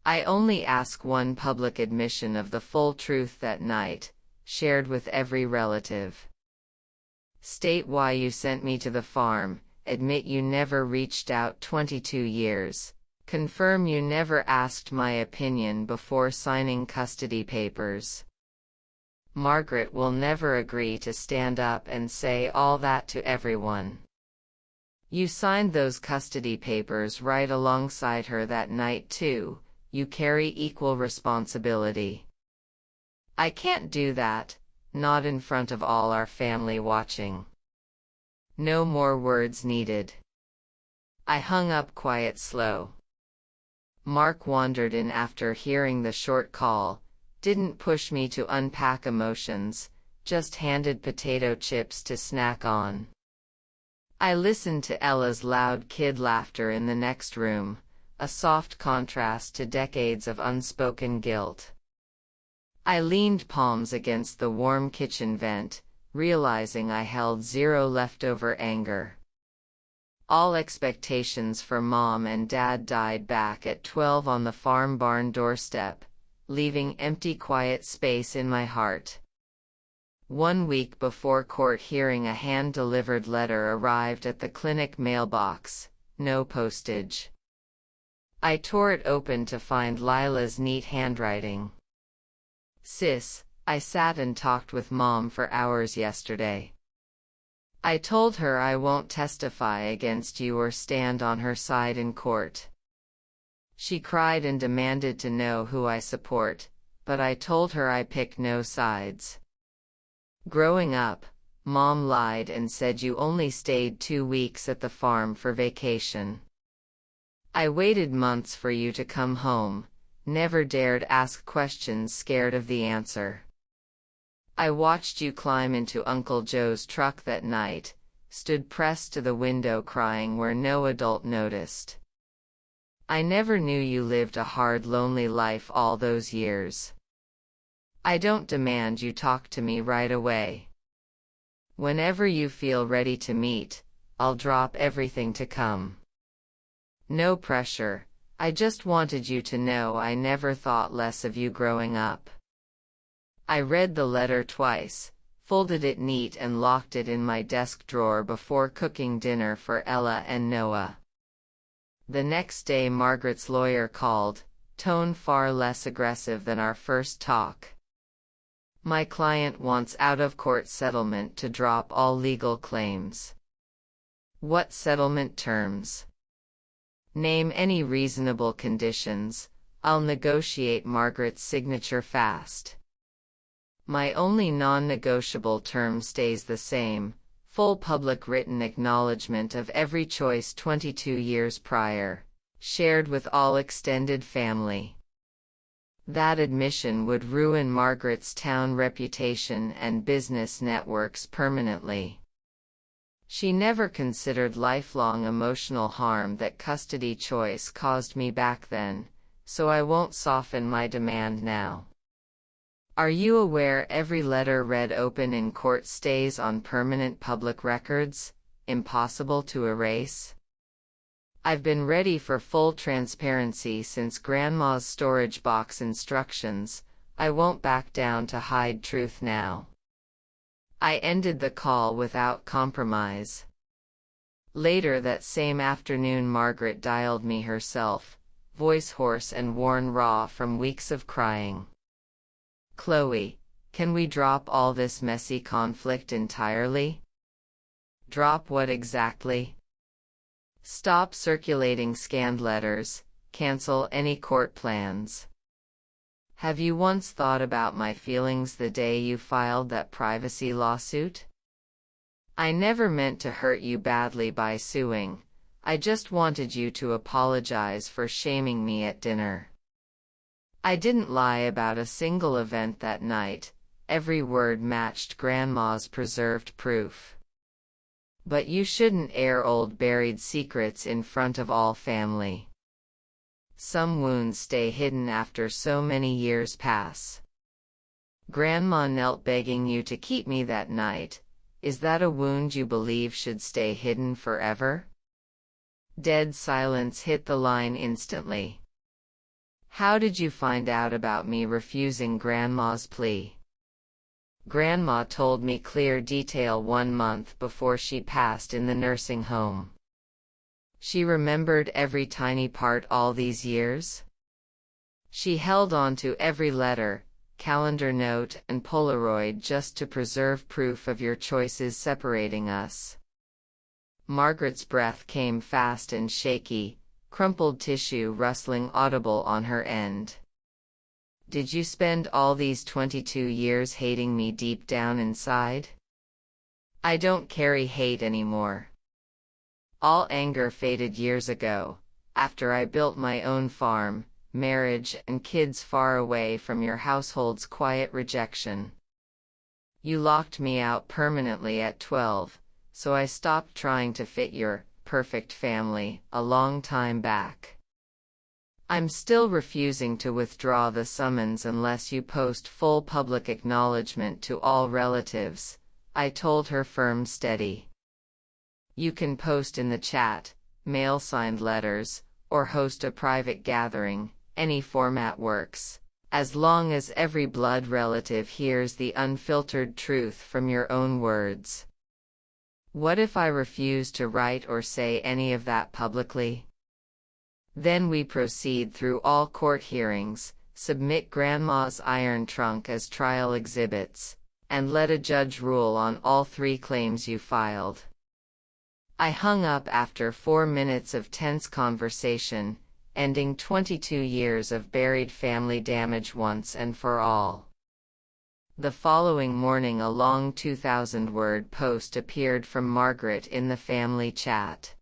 I only ask one public admission of the full truth that night, shared with every relative. State why you sent me to the farm, admit you never reached out 22 years, confirm you never asked my opinion before signing custody papers. Margaret will never agree to stand up and say all that to everyone. You signed those custody papers right alongside her that night too. You carry equal responsibility. I can't do that, not in front of all our family watching. No more words needed. I hung up quiet slow. Mark wandered in after hearing the short call, didn't push me to unpack emotions, just handed potato chips to snack on. I listened to Ella's loud kid laughter in the next room, a soft contrast to decades of unspoken guilt. I leaned palms against the warm kitchen vent, realizing I held zero leftover anger. All expectations for Mom and Dad died back at 12 on the farm barn doorstep, leaving empty quiet space in my heart. 1 week before court hearing, a hand-delivered letter arrived at the clinic mailbox, no postage. I tore it open to find Lila's neat handwriting. "Sis, I sat and talked with Mom for hours yesterday. I told her I won't testify against you or stand on her side in court. She cried and demanded to know who I support, but I told her I pick no sides. Growing up, Mom lied and said you only stayed 2 weeks at the farm for vacation. I waited months for you to come home, never dared ask questions, scared of the answer. I watched you climb into Uncle Joe's truck that night, stood pressed to the window crying where no adult noticed. I never knew you lived a hard, lonely life all those years. I don't demand you talk to me right away. Whenever you feel ready to meet, I'll drop everything to come. No pressure, I just wanted you to know I never thought less of you growing up." I read the letter twice, folded it neat and locked it in my desk drawer before cooking dinner for Ella and Noah. The next day Margaret's lawyer called, tone far less aggressive than our first talk. "My client wants out-of-court settlement to drop all legal claims." "What settlement terms?" "Name any reasonable conditions, I'll negotiate." Margaret's signature fast. "My only non-negotiable term stays the same, full public written acknowledgement of every choice 22 years prior, shared with all extended family." That admission would ruin Margaret's town reputation and business networks permanently. She never considered lifelong emotional harm that custody choice caused me back then, so I won't soften my demand now. Are you aware every letter read open in court stays on permanent public records, impossible to erase? I've been ready for full transparency since Grandma's storage box instructions, I won't back down to hide truth now. I ended the call without compromise. Later that same afternoon, Margaret dialed me herself, voice hoarse and worn raw from weeks of crying. "Chloe, can we drop all this messy conflict entirely?" "Drop what exactly?" "Stop circulating scanned letters, cancel any court plans. Have you once thought about my feelings the day you filed that privacy lawsuit? I never meant to hurt you badly by suing. I just wanted you to apologize for shaming me at dinner. I didn't lie about a single event that night. Every word matched Grandma's preserved proof. But you shouldn't air old buried secrets in front of all family. Some wounds stay hidden after so many years pass. Grandma knelt begging you to keep me that night. Is that a wound you believe should stay hidden forever?" Dead silence hit the line instantly. "How did you find out about me refusing Grandma's plea?" "Grandma told me clear detail 1 month before she passed in the nursing home." "She remembered every tiny part all these years?" "She held on to every letter, calendar note and Polaroid just to preserve proof of your choices separating us." Margaret's breath came fast and shaky, crumpled tissue rustling audible on her end. "Did you spend all these 22 years hating me deep down inside?" "I don't carry hate anymore. All anger faded years ago, after I built my own farm, marriage and kids far away from your household's quiet rejection. You locked me out permanently at 12, so I stopped trying to fit your perfect family a long time back. I'm still refusing to withdraw the summons unless you post full public acknowledgement to all relatives," I told her firm steady. "You can post in the chat, mail signed letters, or host a private gathering, any format works, as long as every blood relative hears the unfiltered truth from your own words. What if I refuse to write or say any of that publicly? Then we proceed through all court hearings, submit Grandma's iron trunk as trial exhibits, and let a judge rule on all 3 claims you filed." I hung up after 4 minutes of tense conversation, ending 22 years of buried family damage once and for all. The following morning, a long 2,000-word post appeared from Margaret in the family chat.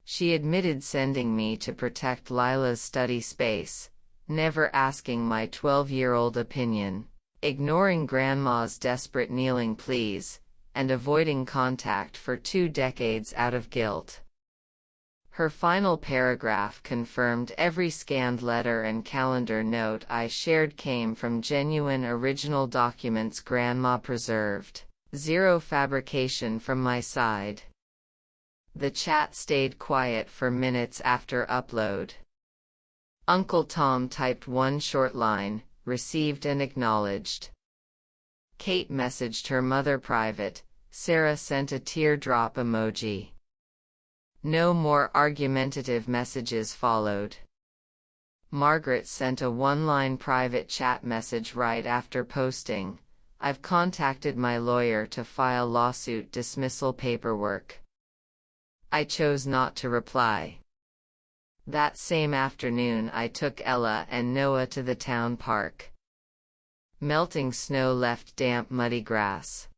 She admitted sending me to protect Lila's study space, never asking my 12-year-old opinion, ignoring Grandma's desperate kneeling pleas, and avoiding contact for 2 decades out of guilt. Her final paragraph confirmed every scanned letter and calendar note I shared came from genuine original documents Grandma preserved. Zero fabrication from my side. The chat stayed quiet for minutes after upload. Uncle Tom typed 1 short line, "Received and acknowledged." Kate messaged her mother private. Sarah sent a teardrop emoji. No more argumentative messages followed. Margaret sent a 1-line private chat message right after posting. "I've contacted my lawyer to file lawsuit dismissal paperwork." I chose not to reply. That same afternoon, I took Ella and Noah to the town park. Melting snow left damp, muddy grass.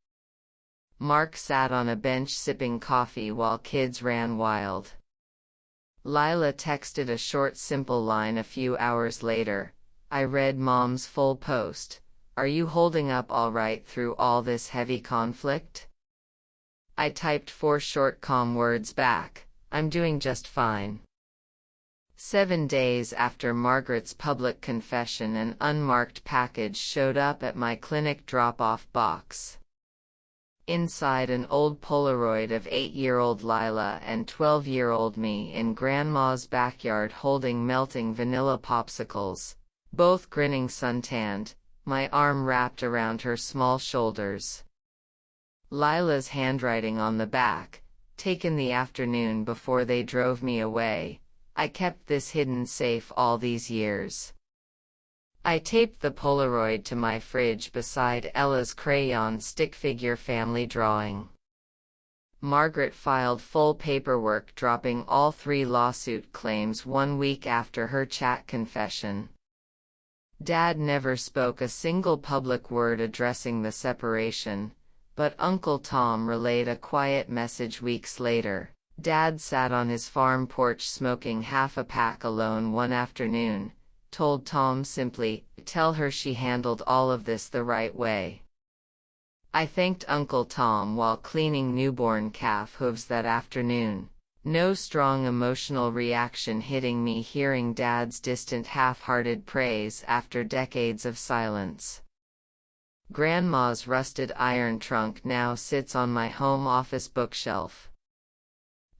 Mark sat on a bench sipping coffee while kids ran wild. Lila texted a short, simple line a few hours later. I read Mom's full post. "Are you holding up all right through all this heavy conflict?" I typed 4 short, calm words back. "I'm doing just fine." 7 days after Margaret's public confession, an unmarked package showed up at my clinic drop-off box. Inside, an old Polaroid of 8-year-old Lila and 12-year-old me in Grandma's backyard holding melting vanilla popsicles, both grinning suntanned, my arm wrapped around her small shoulders. Lila's handwriting on the back, taken the afternoon before they drove me away. I kept this hidden safe all these years. I taped the Polaroid to my fridge beside Ella's crayon stick figure family drawing. Margaret filed full paperwork dropping all 3 lawsuit claims 1 week after her chat confession. Dad never spoke a single public word addressing the separation, but Uncle Tom relayed a quiet message weeks later. Dad sat on his farm porch smoking half a pack alone one afternoon, told Tom simply, "Tell her she handled all of this the right way." I thanked Uncle Tom while cleaning newborn calf hooves that afternoon. No strong emotional reaction hitting me hearing Dad's distant half-hearted praise after decades of silence. Grandma's rusted iron trunk now sits on my home office bookshelf.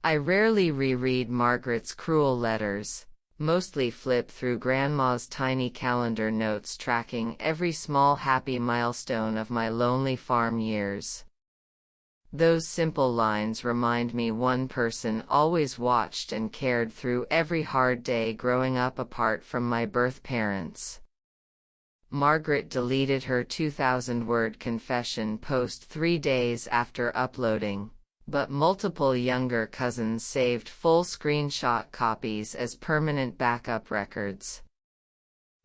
I rarely reread Margaret's cruel letters, mostly flip through Grandma's tiny calendar notes tracking every small happy milestone of my lonely farm years. Those simple lines remind me one person always watched and cared through every hard day growing up apart from my birth parents. Margaret deleted her 2,000-word confession post 3 days after uploading, but multiple younger cousins saved full screenshot copies as permanent backup records.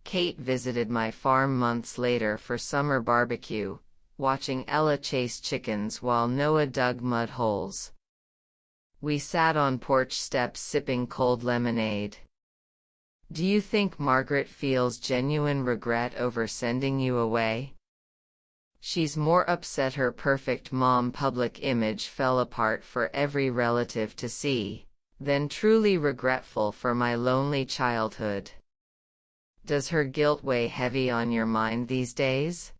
Kate visited my farm months later for summer barbecue, watching Ella chase chickens while Noah dug mud holes. We sat on porch steps sipping cold lemonade. "Do you think Margaret feels genuine regret over sending you away?" "She's more upset her perfect mom public image fell apart for every relative to see, than truly regretful for my lonely childhood." Does her guilt weigh heavy on your mind these days?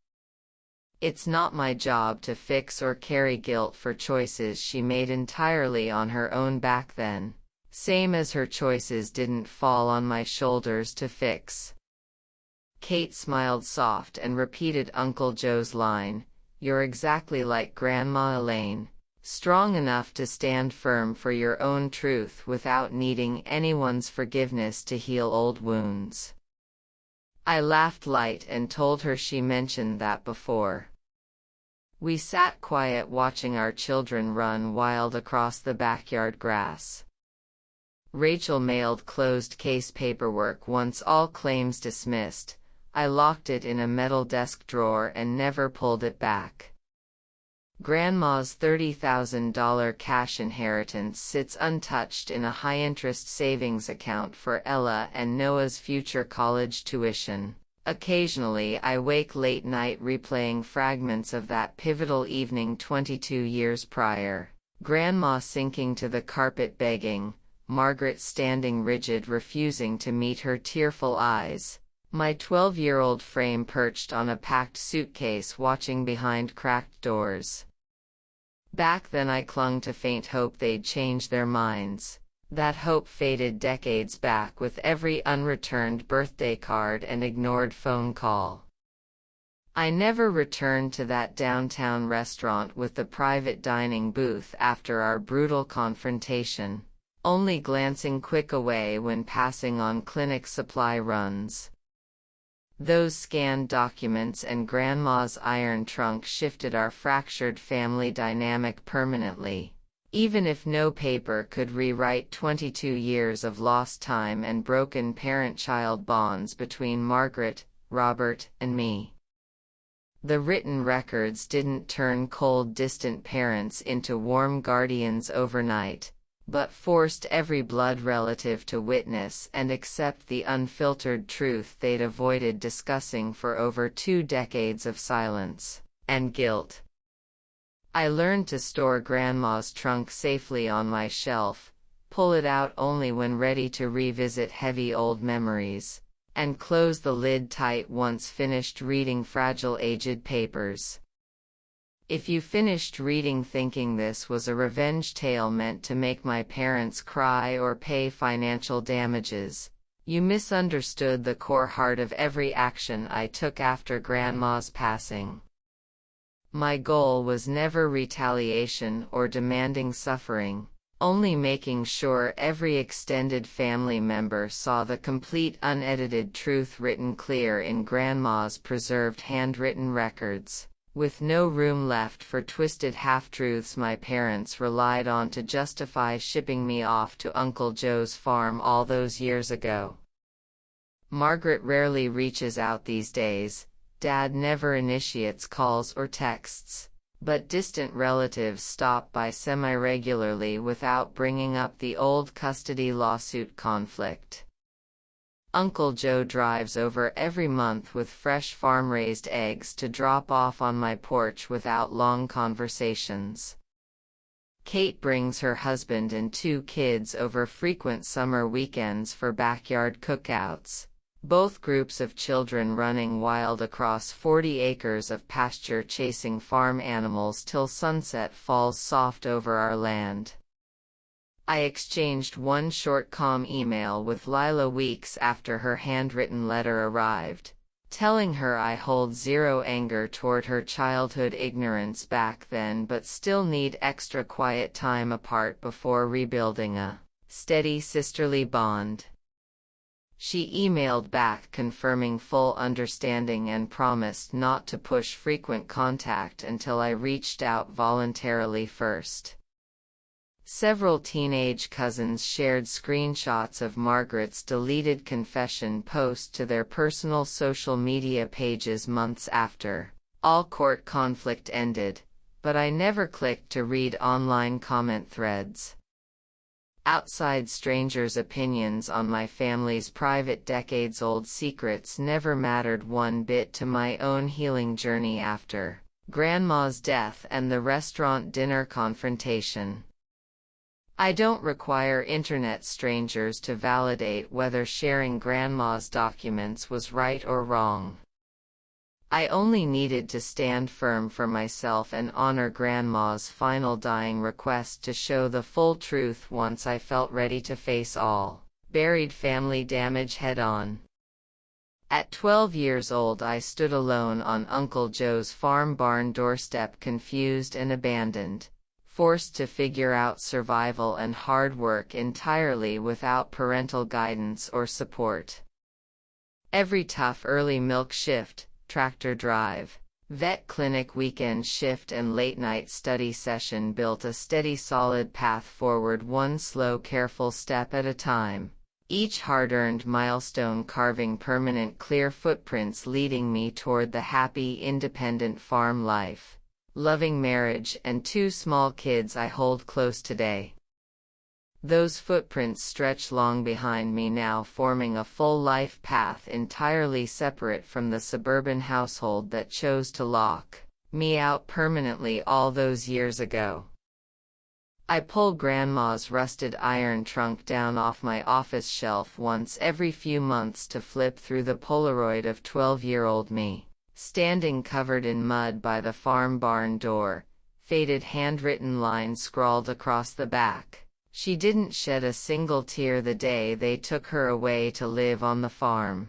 It's not my job to fix or carry guilt for choices she made entirely on her own back then, same as her choices didn't fall on my shoulders to fix. Kate smiled soft and repeated Uncle Joe's line, "You're exactly like Grandma Elaine, strong enough to stand firm for your own truth without needing anyone's forgiveness to heal old wounds." I laughed light and told her she mentioned that before. We sat quiet watching our children run wild across the backyard grass. Rachel mailed closed case paperwork once all claims dismissed. I locked it in a metal desk drawer and never pulled it back. Grandma's $30,000 cash inheritance sits untouched in a high-interest savings account for Ella and Noah's future college tuition. Occasionally I wake late night replaying fragments of that pivotal evening 22 years prior. Grandma sinking to the carpet begging, Margaret standing rigid refusing to meet her tearful eyes. My 12-year-old frame perched on a packed suitcase watching behind cracked doors. Back then I clung to faint hope they'd change their minds. That hope faded decades back with every unreturned birthday card and ignored phone call. I never returned to that downtown restaurant with the private dining booth after our brutal confrontation, only glancing quick away when passing on clinic supply runs. Those scanned documents and Grandma's iron trunk shifted our fractured family dynamic permanently, even if no paper could rewrite 22 years of lost time and broken parent-child bonds between Margaret, Robert, and me. The written records didn't turn cold distant parents into warm guardians overnight, but forced every blood relative to witness and accept the unfiltered truth they'd avoided discussing for over 2 decades of silence and guilt. I learned to store Grandma's trunk safely on my shelf, pull it out only when ready to revisit heavy old memories, and close the lid tight once finished reading fragile aged papers. If you finished reading thinking this was a revenge tale meant to make my parents cry or pay financial damages, You misunderstood the core heart of every action I took after Grandma's passing. My goal was never retaliation or demanding suffering, only making sure every extended family member saw the complete unedited truth written clear in Grandma's preserved handwritten records, with no room left for twisted half-truths my parents relied on to justify shipping me off to Uncle Joe's farm all those years ago. Margaret rarely reaches out these days. Dad never initiates calls or texts, but distant relatives stop by semi-regularly without bringing up the old custody lawsuit conflict. Uncle Joe drives over every month with fresh farm-raised eggs to drop off on my porch without long conversations. Kate brings her husband and 2 kids over frequent summer weekends for backyard cookouts, both groups of children running wild across 40 acres of pasture chasing farm animals till sunset falls soft over our land. I exchanged one short calm email with Lila weeks after her handwritten letter arrived, telling her I hold zero anger toward her childhood ignorance back then but still need extra quiet time apart before rebuilding a steady sisterly bond. She emailed back confirming full understanding and promised not to push frequent contact until I reached out voluntarily first. Several teenage cousins shared screenshots of Margaret's deleted confession post to their personal social media pages months after all court conflict ended, but I never clicked to read online comment threads. Outside strangers' opinions on my family's private decades-old secrets never mattered one bit to my own healing journey after Grandma's death and the restaurant dinner confrontation. I don't require internet strangers to validate whether sharing Grandma's documents was right or wrong. I only needed to stand firm for myself and honor Grandma's final dying request to show the full truth once I felt ready to face all buried family damage head-on. At 12 years old I stood alone on Uncle Joe's farm barn doorstep, confused and abandoned, forced to figure out survival and hard work entirely without parental guidance or support. Every tough early milk shift, tractor drive, vet clinic weekend shift and late-night study session built a steady solid path forward, one slow careful step at a time, each hard-earned milestone carving permanent clear footprints leading me toward the happy independent farm life, loving marriage and 2 small kids I hold close today. Those footprints stretch long behind me now, forming a full life path entirely separate from the suburban household that chose to lock me out permanently all those years ago. I pull Grandma's rusted iron trunk down off my office shelf once every few months to flip through the Polaroid of 12-year-old me, standing covered in mud by the farm barn door, faded handwritten lines scrawled across the back. She didn't shed a single tear the day they took her away to live on the farm.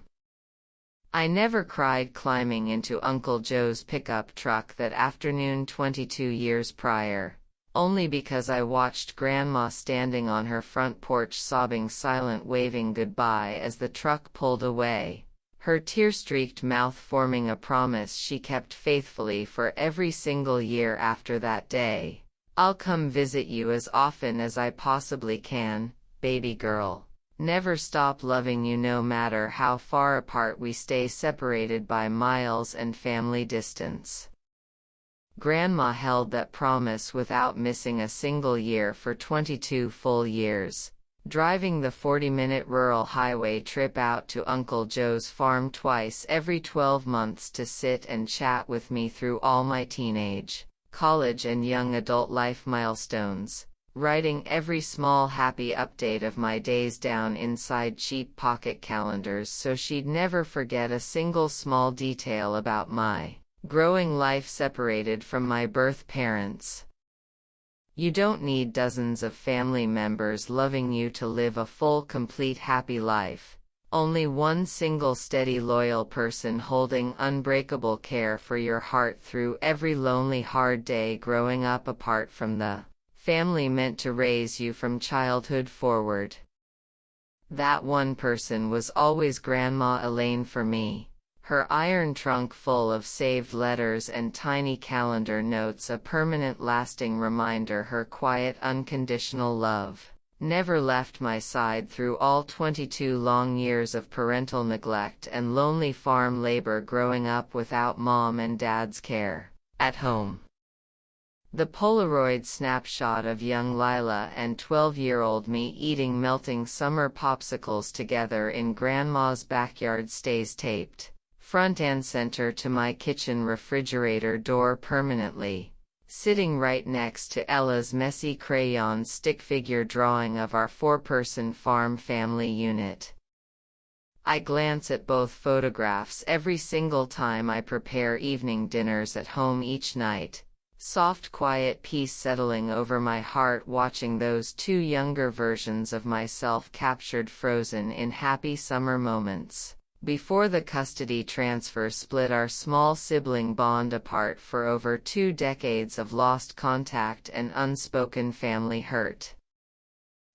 I never cried climbing into Uncle Joe's pickup truck that afternoon 22 years prior, only because I watched Grandma standing on her front porch sobbing, silent, waving goodbye as the truck pulled away, her tear-streaked mouth forming a promise she kept faithfully for every single year after that day. I'll come visit you as often as I possibly can, baby girl. Never stop loving you no matter how far apart we stay, separated by miles and family distance. Grandma held that promise without missing a single year for 22 full years, driving the 40-minute rural highway trip out to Uncle Joe's farm twice every 12 months to sit and chat with me through all my teenage, college and young adult life milestones, writing every small happy update of my days down inside cheap pocket calendars so she'd never forget a single small detail about my growing life separated from my birth parents. You don't need dozens of family members loving you to live a full, complete, happy life. Only one single steady loyal person holding unbreakable care for your heart through every lonely hard day growing up apart from the family meant to raise you from childhood forward. That one person was always Grandma Elaine for me. Her iron trunk full of saved letters and tiny calendar notes a permanent lasting reminder her quiet unconditional love never left my side through all 22 long years of parental neglect and lonely farm labor growing up without mom and dad's care at home. The Polaroid snapshot of young Lila and 12-year-old me eating melting summer popsicles together in Grandma's backyard stays taped front and center to my kitchen refrigerator door permanently, sitting right next to Ella's messy crayon stick figure drawing of our four-person farm family unit. I glance at both photographs every single time I prepare evening dinners at home each night, soft quiet peace settling over my heart watching those two younger versions of myself captured frozen in happy summer moments before the custody transfer split our small sibling bond apart for over 2 decades of lost contact and unspoken family hurt.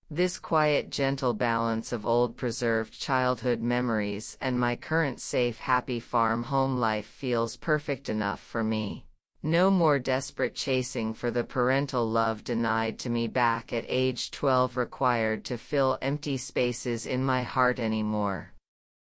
This quiet, gentle balance of old preserved childhood memories and my current safe, happy farm home life feels perfect enough for me. No more desperate chasing for the parental love denied to me back at age 12 required to fill empty spaces in my heart anymore.